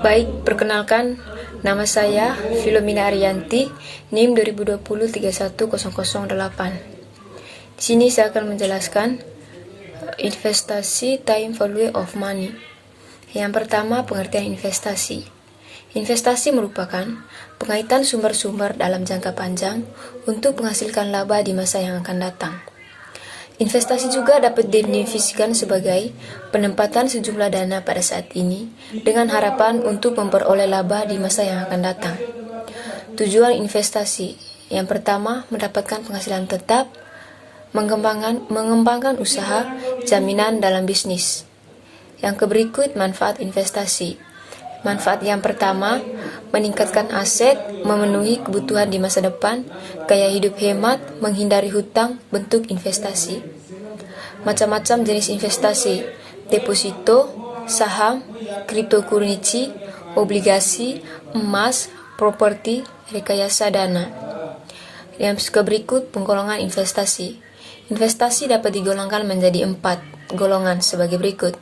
Baik, perkenalkan, nama saya Filomena Ariyanti, NIM 2020-31008. Di sini saya akan menjelaskan investasi time value of money. Yang pertama, pengertian investasi. Investasi merupakan pengaitan sumber-sumber dalam jangka panjang untuk menghasilkan laba di masa yang akan datang. Investasi juga dapat didefinisikan sebagai penempatan sejumlah dana pada saat ini dengan harapan untuk memperoleh laba di masa yang akan datang. Tujuan investasi yang pertama, mendapatkan penghasilan tetap, mengembangkan usaha, jaminan dalam bisnis. Yang berikut manfaat investasi. Manfaat yang pertama, meningkatkan aset, memenuhi kebutuhan di masa depan, gaya hidup hemat, menghindari hutang, bentuk investasi. Macam-macam jenis investasi, deposito, saham, cryptocurrency, obligasi, emas, properti, rekayasa dana. Yang berikut penggolongan investasi. Investasi dapat digolongkan menjadi 4 golongan sebagai berikut.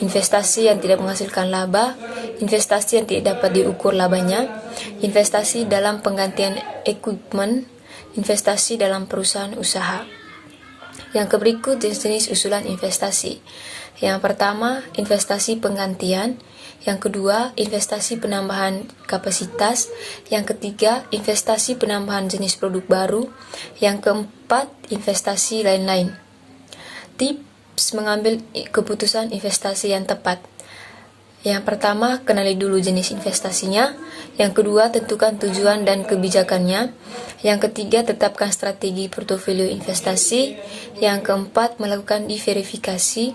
Investasi yang tidak menghasilkan laba, investasi yang tidak dapat diukur labanya, investasi dalam penggantian equipment, investasi dalam perusahaan usaha. Yang berikut jenis usulan investasi. Yang pertama, investasi penggantian. Yang kedua, investasi penambahan kapasitas. Yang ketiga, investasi penambahan jenis produk baru. Yang keempat, investasi lain-lain. Tips mengambil keputusan investasi yang tepat. Yang pertama, kenali dulu jenis investasinya. Yang kedua, tentukan tujuan dan kebijakannya. Yang ketiga, tetapkan strategi portofolio investasi. Yang keempat, melakukan diverifikasi.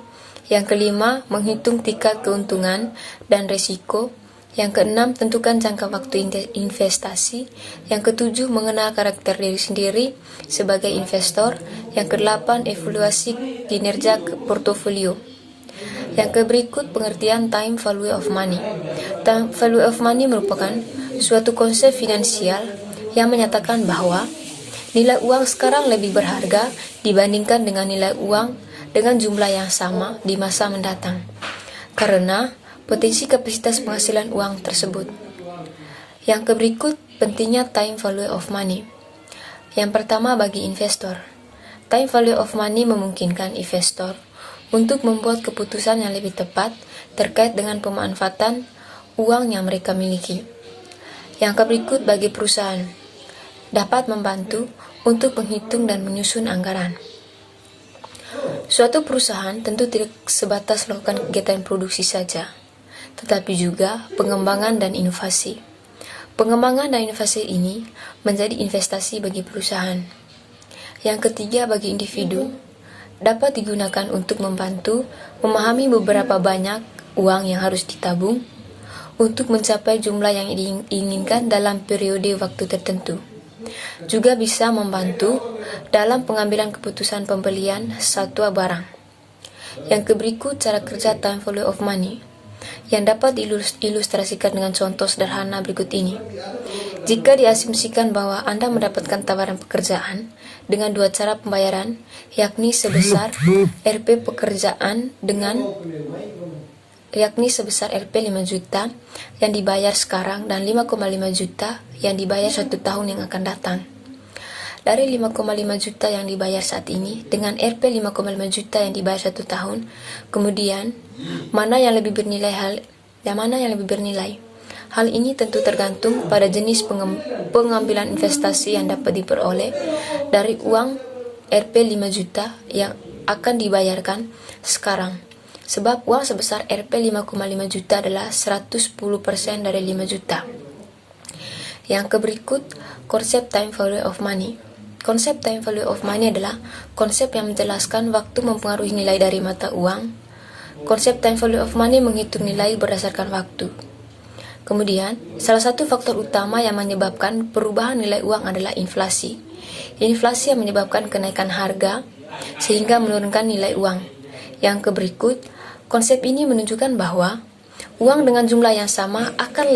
Yang kelima, menghitung tingkat keuntungan dan risiko. Yang keenam, tentukan jangka waktu investasi. Yang ketujuh, mengenal karakter diri sendiri sebagai investor. Yang kedelapan, evaluasi kinerja portofolio. Yang berikut pengertian time value of money. Time value of money merupakan suatu konsep finansial yang menyatakan bahwa nilai uang sekarang lebih berharga dibandingkan dengan nilai uang dengan jumlah yang sama di masa mendatang, karena potensi kapasitas penghasilan uang tersebut. Yang berikut pentingnya time value of money. Yang pertama, bagi investor. Time value of money memungkinkan investor untuk membuat keputusan yang lebih tepat terkait dengan pemanfaatan uang yang mereka miliki. Yang berikut bagi perusahaan, dapat membantu untuk menghitung dan menyusun anggaran. Suatu perusahaan tentu tidak sebatas melakukan kegiatan produksi saja, tetapi juga pengembangan dan inovasi. Pengembangan dan inovasi ini menjadi investasi bagi perusahaan. Yang ketiga, bagi individu, dapat digunakan untuk membantu memahami beberapa banyak uang yang harus ditabung untuk mencapai jumlah yang diinginkan dalam periode waktu tertentu. Juga bisa membantu dalam pengambilan keputusan pembelian satu barang. Yang berikut cara kerja time value of money yang dapat diilustrasikan dengan contoh sederhana berikut ini. Jika diasumsikan bahwa Anda mendapatkan tawaran pekerjaan dengan 2 cara pembayaran, yakni sebesar Rp pekerjaan sebesar Rp 5 juta yang dibayar sekarang dan 5,5 juta yang dibayar 1 tahun yang akan datang. Dari 5,5 juta yang dibayar saat ini dengan Rp 5,5 juta yang dibayar 1 tahun, kemudian mana yang lebih bernilai? Hal ini tentu tergantung pada jenis pengambilan investasi yang dapat diperoleh dari uang Rp 5 juta yang akan dibayarkan sekarang. Sebab uang sebesar Rp 5,5 juta adalah 110% dari 5 juta. Yang berikut konsep time value of money. Konsep time value of money adalah konsep yang menjelaskan waktu mempengaruhi nilai dari mata uang. Konsep time value of money menghitung nilai berdasarkan waktu. Kemudian, salah satu faktor utama yang menyebabkan perubahan nilai uang adalah inflasi. Inflasi yang menyebabkan kenaikan harga sehingga menurunkan nilai uang. Yang berikut, konsep ini menunjukkan bahwa uang dengan jumlah yang sama akan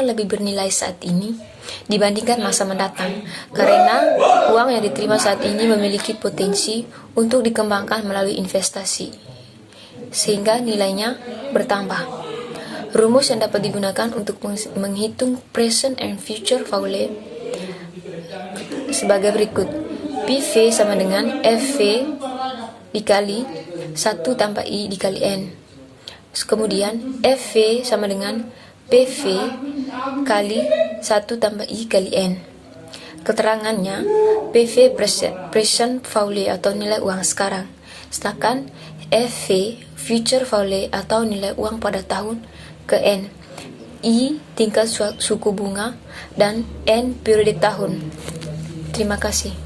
lebih bernilai saat ini dibandingkan masa mendatang, karena uang yang diterima saat ini memiliki potensi untuk dikembangkan melalui investasi, sehingga nilainya bertambah. Rumus yang dapat digunakan untuk menghitung present and future values sebagai berikut. PV sama dengan FV dikali 1 tambah I dikali N. Kemudian FV sama dengan PV kali 1 tambah I kali N. Keterangannya, PV present value atau nilai uang sekarang, sedangkan FV future value atau nilai uang pada tahun ke N. I tingkat suku bunga dan N periode tahun. Terima kasih.